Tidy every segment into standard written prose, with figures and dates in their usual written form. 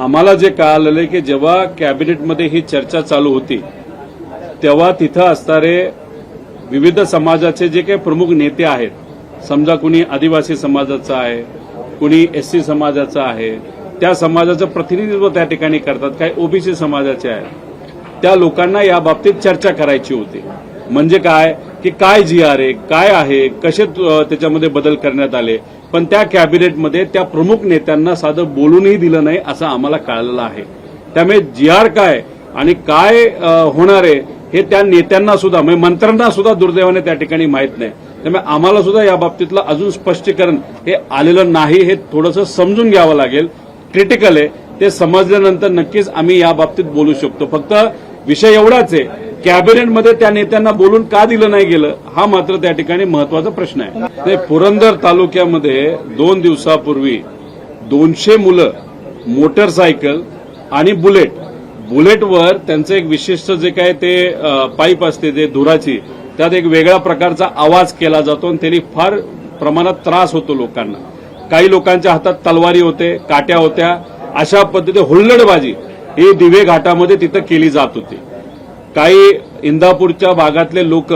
आम्हाला जे कळालेलं की जेव्हा कॅबिनेटमध्ये ही चर्चा चालू होती तेव्हा तिथं असणारे विविध समाजाचे जे काही प्रमुख नेते आहेत, समजा कुणी आदिवासी समाजाचा आहे, कुणी एससी समाजाचा आहे, त्या समाजाचं प्रतिनिधित्व त्या ठिकाणी करतात, काही ओबीसी समाजाचे आहेत, त्या लोकांना याबाबतीत चर्चा करायची होती. म्हणजे काय की काय जीआर आहे, काय आहे, कसे त्याच्यामध्ये बदल करण्यात आले, पण त्या कॅबिनेटमध्ये त्या प्रमुख नेत्यांना साधं बोलूनही दिलं नाही असं आम्हाला कळलेलं आहे. त्यामुळे जीआर काय आणि काय होणार आहे हे त्या नेत्यांना सुद्धा, म्हणजे मंत्र्यांना सुद्धा दुर्दैवाने त्या ठिकाणी माहीत नाही. त्यामुळे आम्हाला सुद्धा या बाबतीतलं अजून स्पष्टीकरण हे आलेलं नाही, हे थोडंसं समजून घ्यावं लागेल. क्रिटिकल आहे, ते समजल्यानंतर नक्कीच आम्ही या बाबतीत बोलू शकतो. फक्त विषय एवढाच आहे, कॅबिनेटमध्ये त्या नेत्यांना बोलून का दिलं नाही गेलं हा मात्र त्या ठिकाणी महत्वाचा प्रश्न आहे. ते पुरंदर तालुक्यामध्ये 2 दिवसापूर्वी 200 मुलं मोटरसायकल आणि बुलेटवर त्यांचं एक विशिष्ट जे काय ते पाईप असते ते धुराची, त्यात एक वेगळ्या प्रकारचा आवाज केला जातो आणि त्यांनी फार प्रमाणात त्रास होतो लोकांना. काही लोकांच्या हातात तलवारी होते, काट्या होत्या. अशा पद्धतीने हुल्लडबाजी ही दिवे घाटामध्ये तिथं केली जात होती. काही इंदापूरच्या भागातले लोक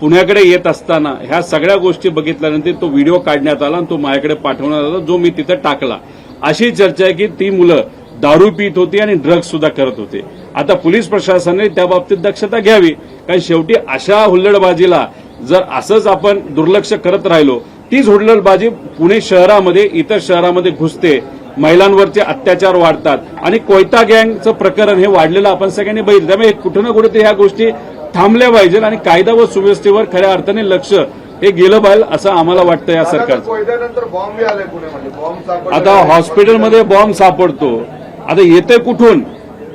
पुण्याकडे येत असताना ह्या सगळ्या गोष्टी बघितल्यानंतर तो व्हिडिओ काढण्यात आला आणि तो माझ्याकडे पाठवण्यात आला, जो मी तिथं टाकला. अशी चर्चा आहे की ती मुलं दारू पीत होती आणि ड्रग्ज सुद्धा करत होते. आता पोलीस प्रशासनाने त्या बाबतीत दक्षता घ्यावी, कारण शेवटी अशा हुल्लडबाजीला जर असंच आपण दुर्लक्ष करत राहिलो, तीच हुल्लडबाजी पुणे शहरामध्ये, इतर शहरामध्ये घुसते, महिलांवरचे अत्याचार वाढतात आणि कोयता गँगचं प्रकरण हे वाढलेलं आपण सगळ्यांनी बघितलं. त्यामुळे कुठे ना कुठे ह्या गोष्टी थांबल्या पाहिजे आणि कायदा व सुव्यवस्थेवर खऱ्या अर्थाने लक्ष हे गेलं पाहिजे असं आम्हाला वाटतं या सरकारचं. आता हॉस्पिटलमध्ये बॉम्ब सापडतो, आता येते कुठून?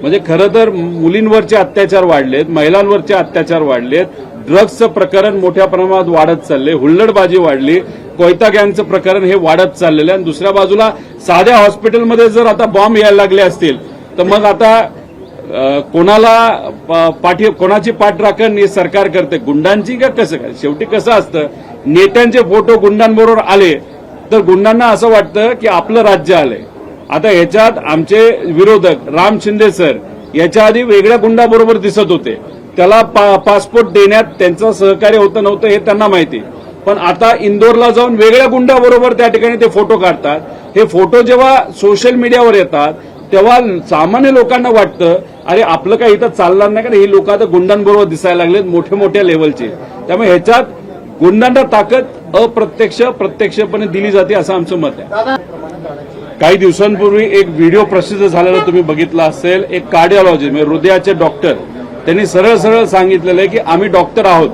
म्हणजे खरं तर मुलींवरचे अत्याचार वाढलेत, महिलांवरचे अत्याचार वाढलेत, ड्रग्जचं प्रकरण मोठ्या प्रमाणात वाढत चालले, हुल्लडबाजी वाढली, कोयता गँगचं प्रकरण हे वाढत चाललेलं आहे. आणि दुसऱ्या बाजूला साध्या हॉस्पिटलमध्ये जर आता बॉम्ब यायला लागले असतील तर मग आता कोणाची पाठराखण हे सरकार करते, गुंडांची का कसं काय? शेवटी कसं असतं, नेत्यांचे फोटो गुंडांबरोबर आले तर गुंडांना असं वाटतं की आपलं राज्य आलंय. आता ह्याच्यात आमचे विरोधक राम शिंदे सर याच्या आधी वेगळ्या गुंडाबरोबर दिसत होते, त्याला पासपोर्ट देण्यात त्यांचं सहकार्य होतं नव्हतं हे त्यांना माहिती, पण आता इंदोरला जाऊन वेगळ्या गुंडाबरोबर त्या ठिकाणी ते फोटो काढतात. हे फोटो जेव्हा सोशल मीडियावर येतात तेव्हा सामान्य लोकांना वाटतं अरे आपलं काही इथं चालणार नाही, कारण ही लोक आता गुंडांबरोबर दिसायला लागलेत मोठ्या मोठ्या लेवलचे. त्यामुळे ह्याच्यात गुंडांना ताकद प्रत्यक्षपणे दिली जाते असं आमचं मत आहे. काही दिवसांपूर्वी एक व्हिडिओ प्रसिद्ध झालेला तुम्ही बघितला असेल, एक कार्डिओलॉजिस्ट म्हणजे हृदयाचे डॉक्टर, त्यांनी सरळ सांगितलेलं आहे की आम्ही डॉक्टर आहोत,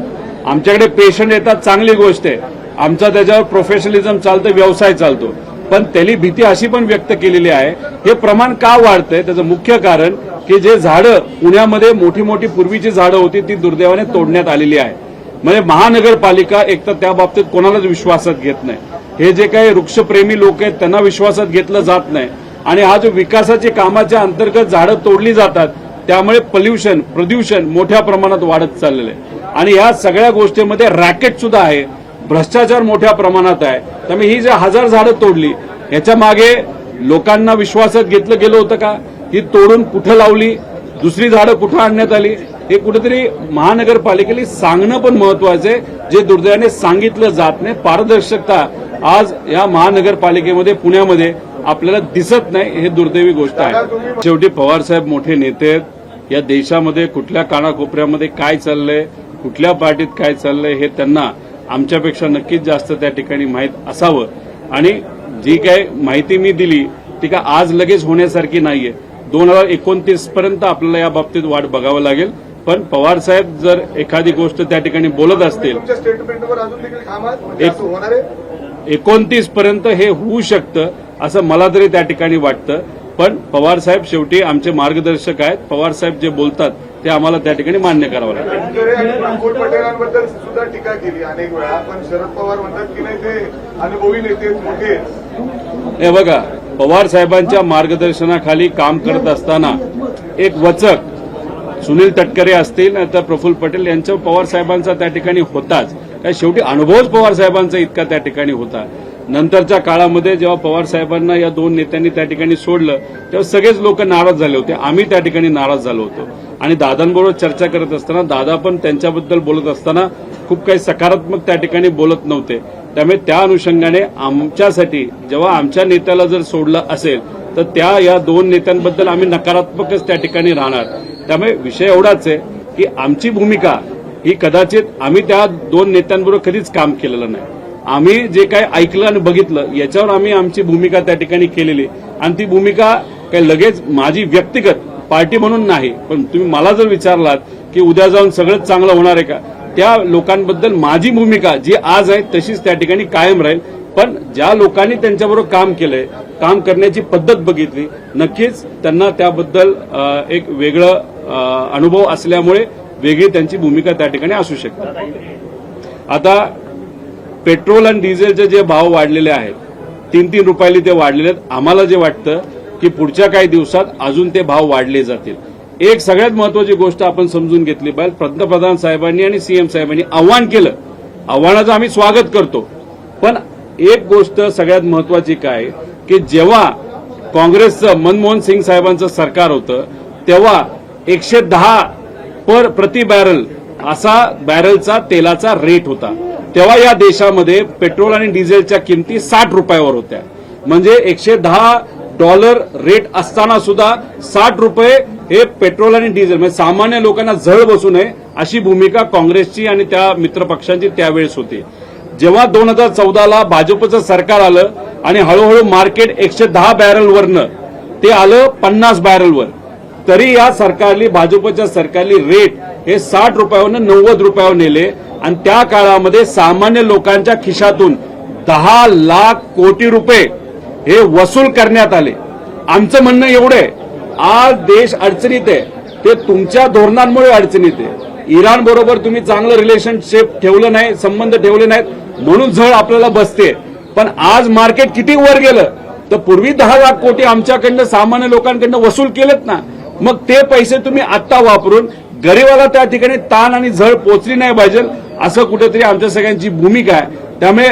आमच्याकडे पेशंट येतात, चांगली गोष्ट आहे, आमचा त्याच्यावर प्रोफेशनलिझम चालतं, व्यवसाय चालतो. पण त्यांनी भीती अशी पण व्यक्त केलेली आहे, हे प्रमाण का वाढतंय त्याचं मुख्य कारण की जे झाडं पुण्यामध्ये मोठी पूर्वीची झाडं होती ती दुर्दैवाने तोडण्यात आलेली आहे. म्हणजे महानगरपालिका एक तर त्या बाबतीत कोणालाच विश्वासात घेत नाही, हे जे काही वृक्षप्रेमी लोक आहेत त्यांना विश्वासात घेतलं जात नाही, आणि हा जो विकासाच्या कामाच्या अंतर्गत झाडं तोडली जातात त्यामुळे प्रदूषण मोठ्या प्रमाणात वाढत चाललेलं आहे. आणि या सगळ्या गोष्टींमध्ये रॅकेट सुद्धा आहे, भ्रष्टाचार मोठ्या प्रमाणात आहे. त्यामुळे ही जे 1000 झाडं तोडली याच्या मागे लोकांना विश्वासात घेतलं गेलं होतं का? ही तोडून कुठं लावली, दुसरी झाडं कुठं आणण्यात आली, हे कुठेतरी महानगरपालिकेला सांगणं पण महत्वाचं आहे, जे दुर्दैवाने सांगितलं जात नाही. पारदर्शकता आज या महानगरपालिकेमध्ये पुण्यामध्ये आपल्याला दिसत नाही, हे दुर्दैवी गोष्ट आहे. शेवटी पवार साहेब मोठे नेते आहेत, या देशामध्ये कुठल्या कानाकोपऱ्यामध्ये काय चाललंय, कुठल्या पार्टीत काय चाललंय हे त्यांना आमच्यापेक्षा नक्कीच जास्त त्या ठिकाणी माहीत असावं. आणि जी काय माहिती मी दिली ती का आज लगेच होण्यासारखी नाहीये, 2029 पर्यंत आपल्याला या बाबतीत वाट बघावं लागेल. पण पवार साहेब जर एखादी गोष्ट त्या ठिकाणी बोलत असतील, 29 पर्यंत हे होऊ शकतं असं मला तरी त्या ठिकाणी वाटतं. पण पवार साहेब शेवटी आमचे मार्गदर्शक आहेत, पवार साहेब जे बोलतात ते आम्हाला त्या ठिकाणी मान्य करावं लागेल. प्रफुल्ल पटेलांबद्दल सुद्धा टीका केली अनेक वेळा, पण शरद पवार म्हणतात की नाही ते अनुभवी नेते मोठे. हे बघा, पवार साहेबांच्या मार्गदर्शनाखाली काम करत असताना एक वचक सुनील तटकरे असतील नाहीतर प्रफुल्ल पटेल यांच्या पवार साहेबांचा त्या ठिकाणी होताच. शेवटी अनुभवच पवार साहेबांचा इतका त्या ठिकाणी होता. नंतरच्या काळामध्ये जेव्हा पवार साहेबांना या दोन नेत्यांनी त्या ठिकाणी सोडलं तेव्हा सगळेच लोक नाराज झाले होते, आम्ही त्या ठिकाणी नाराज झालो होतो. आणि दादांबरोबर चर्चा करत असताना दादा पण त्यांच्याबद्दल बोलत असताना खूप काही सकारात्मक त्या ठिकाणी बोलत नव्हते. त्यामुळे त्या अनुषंगाने आमच्यासाठी जेव्हा आमच्या नेत्याला जर सोडलं असेल तर त्या या दोन नेत्यांबद्दल आम्ही नकारात्मकच त्या ठिकाणी राहणार. त्यामुळे विषय एवढाच आहे की आमची भूमिका ही कदाचित आम्ही त्या दोन नेत्यांबरोबर कधीच काम केलेलं नाही. आम्ही जे काही ऐकलं आणि बघितलं याच्यावर आम्ही आमची भूमिका त्या ठिकाणी केलेली. आणि ती भूमिका काही लगेच माझी व्यक्तिगत पार्टी म्हणून नाही, पण तुम्ही मला जर विचारलात की उद्या जाऊन सगळंच चांगलं होणार आहे का, त्या लोकांबद्दल माझी भूमिका जी आज आहे तशीच त्या ठिकाणी कायम राहील. पण ज्या लोकांनी त्यांच्याबरोबर काम केलंय, काम करण्याची पद्धत बघितली, नक्कीच त्यांना त्याबद्दल एक वेगळं अनुभव असल्यामुळे वेगळी त्यांची भूमिका त्या ठिकाणी असू शकते. आता पेट्रोल आणि डिझेलचे जे भाव वाढलेले आहेत, 3-3 रुपयाला ते वाढलेले आहेत. आम्हाला जे वाटतं की पुढच्या काही दिवसात अजून ते भाव वाढले जातील. एक सगळ्यात महत्वाची गोष्ट आपण समजून घेतली पाहिजे, पंतप्रधान साहेबांनी आणि सीएम साहेबांनी आव्हान केलं, आव्हानाचं आम्ही स्वागत करतो. पण एक गोष्ट सगळ्यात महत्वाची काय की जेव्हा काँग्रेसचं मनमोहन सिंग साहेबांचं सरकार होतं तेव्हा 110 प्रति बॅरल असा बॅरलचा तेलाचा रेट होता. तेव्हा या देशामध्ये पेट्रोल आणि डिझेलच्या किमती 60 रुपयावर होत्या. म्हणजे $110 रेट असताना सुद्धा 60 रुपये हे पेट्रोल आणि डिझेल, म्हणजे सामान्य लोकांना झळ बसू नये अशी भूमिका काँग्रेसची आणि त्या मित्रपक्षांची त्यावेळेस होती. जेव्हा 2014ला भाजपचं सरकार आलं आणि हळूहळू मार्केट 110 बॅरलवरनं ते आलं 50 बॅरलवर, तरी या सरकारली भाजपच्या सरकारली रेट हे 60 रुपयावरनं 90 रुपयावर नेले. आणि त्या काळामध्ये सामान्य लोकांच्या खिशातून 10 लाख कोटी रुपये हे वसूल करण्यात आले. आमचं म्हणणं एवढं आहे, आज देश अडचणीत आहे ते तुमच्या धोरणांमुळे अडचणीत आहे. इराण बरोबर तुम्ही चांगलं रिलेशनशिप ठेवलं नाही, संबंध ठेवले नाहीत म्हणून झळ आपल्याला बसते. पण आज मार्केट किती वर गेलं तर पूर्वी 10 लाख कोटी आमच्याकडनं सामान्य लोकांकडनं वसूल केलेत ना, मग ते पैसे तुम्ही आत्ता वापरून गरीबाला त्या ठिकाणी ताण आणि झळ पोचली नाही पाहिजे असं कुठेतरी आमच्या सगळ्यांची भूमिका आहे. त्यामुळे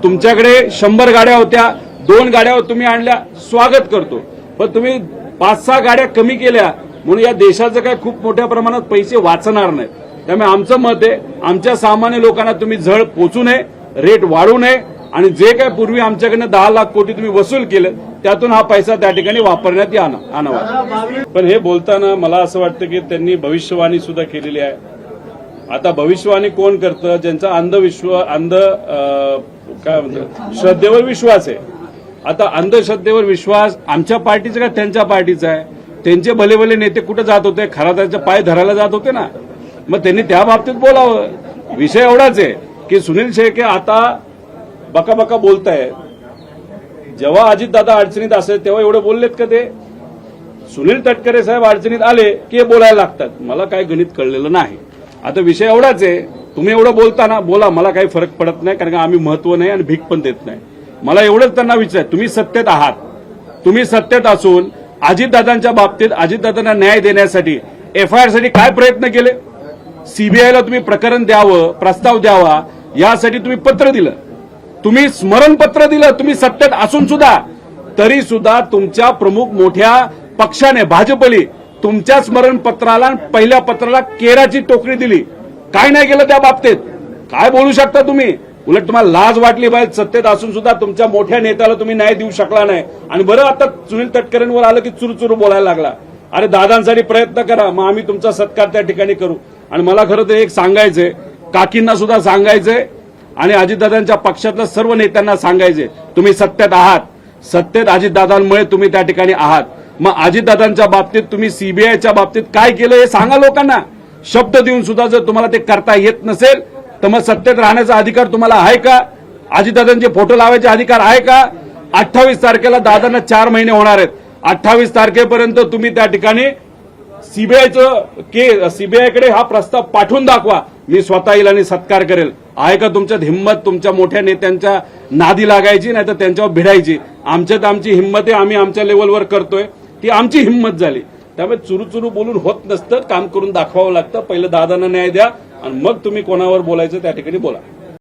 तुमच्याकडे 100 गाड्या होत्या, 2 गाड्या तुम्ही आणल्या, स्वागत करतो. पण तुम्ही 5-6 गाड्या कमी केल्या म्हणून या देशाचं काय खूप मोठ्या प्रमाणात पैसे वाचणार नाहीत. त्यामुळे आमचं मत आहे आमच्या सामान्य लोकांना तुम्ही झळ पोचू नये, रेट वाढू नये आणि जे काय पूर्वी आमच्याकडनं 10 लाख कोटी तुम्ही वसूल केलं त्यातून हा पैसा त्या ठिकाणी वापरण्यात आणावा. पण हे बोलताना मला असं वाटतं की त्यांनी भविष्यवाणी सुद्धा केलेली आहे. आता भविष्यवाणी कोण करतं, ज्यांचा काय म्हणतात श्रद्धेवर विश्वास आहे. आता अंधश्रद्धेवर विश्वास आमच्या पार्टीचा का त्यांच्या पार्टीचा आहे? त्यांचे भले भले नेते कुठे जात होते, खरा त्याच्या पाय धरायला जात होते ना, मग त्यांनी त्या बाबतीत बोलावं. विषय एवढाच आहे की सुनील शेळके आता बका बोलतायत. जेव्हा अजितदादा अडचणीत असेल तेव्हा एवढे बोललेत का ते? सुनील तटकरे साहेब अडचणीत आले की बोलायला लागतात. मला काय गणित कळलेलं नाही. आता विषय एवढाच आहे, तुम्ही एवढं बोलताना बोला, मला काही फरक पडत नाही, कारण का आम्ही महत्व नाही आणि भीक पण देत नाही. मला एवढंच त्यांना विचार, तुम्ही सत्तेत आहात, तुम्ही सत्तेत असून अजितदादांच्या बाबतीत अजितदादांना न्याय देण्यासाठी एफआयआर साठी काय प्रयत्न केले? सीबीआयला तुम्ही प्रकरण द्यावं, प्रस्ताव द्यावा यासाठी तुम्ही पत्र दिलं, तुम्ही स्मरणपत्र दिलं. तुम्ही सत्तेत असून सुद्धा तरी सुद्धा तुमच्या प्रमुख मोठ्या पक्षाने भाजपली तुमच्या स्मरणपत्राला पहिल्या पत्राला केराची टोकरी दिली. काय नाही केलं त्या बाबतीत? काय बोलू शकता तुम्ही? उलट तुम्हाला लाज वाटली पाहिजे, सत्तेत असून सुद्धा तुमच्या मोठ्या नेत्याला तुम्ही न्याय देऊ शकला नाही. आणि बरं आता सुनील तटकरेंवर आलं की चुरू बोलायला लागला. अरे दादांसाठी प्रयत्न करा, मग आम्ही तुमचा सत्कार त्या ठिकाणी करू. आणि मला खरं तर एक सांगायचंय, काकींना सुद्धा सांगायचंय आणि अजितदादांच्या पक्षातल्या सर्व नेत्यांना सांगायचंय, तुम्ही सत्तेत आहात, सत्तेत अजितदादांमुळे तुम्ही त्या ठिकाणी आहात. मग अजितदादांच्या बाबतीत तुम्ही सीबीआयच्या बाबतीत काय केलं हे सांगा लोकांना. शब्द देऊन सुद्धा जर तुम्हाला ते करता येत नसेल तर मग सत्तेत राहण्याचा अधिकार तुम्हाला आहे का? अजितदादांचे फोटो लावायचे अधिकार आहे का? 28 तारखेला दादांना 4 महिने होणार आहेत. 28 तारखेपर्यंत तुम्ही त्या ठिकाणी सीबीआयकडे हा प्रस्ताव पाठवून दाखवा, मी स्वतः येईल आणि सत्कार करेल. आहे का तुमच्यात हिंमत तुमच्या मोठ्या नेत्यांच्या नादी लागायची, नाही तर त्यांच्यावर भिडायची? आमच्यात आमची हिंमत आहे, आम्ही आमच्या लेवलवर करतोय, ती आमची हिंमत झाली. त्यामुळे चुरू बोलून होत नसतं, काम करून दाखवावं लागतं. पहिलं दादांना न्याय द्या आणि मग तुम्ही कोणावर बोलायचं त्या ठिकाणी बोला.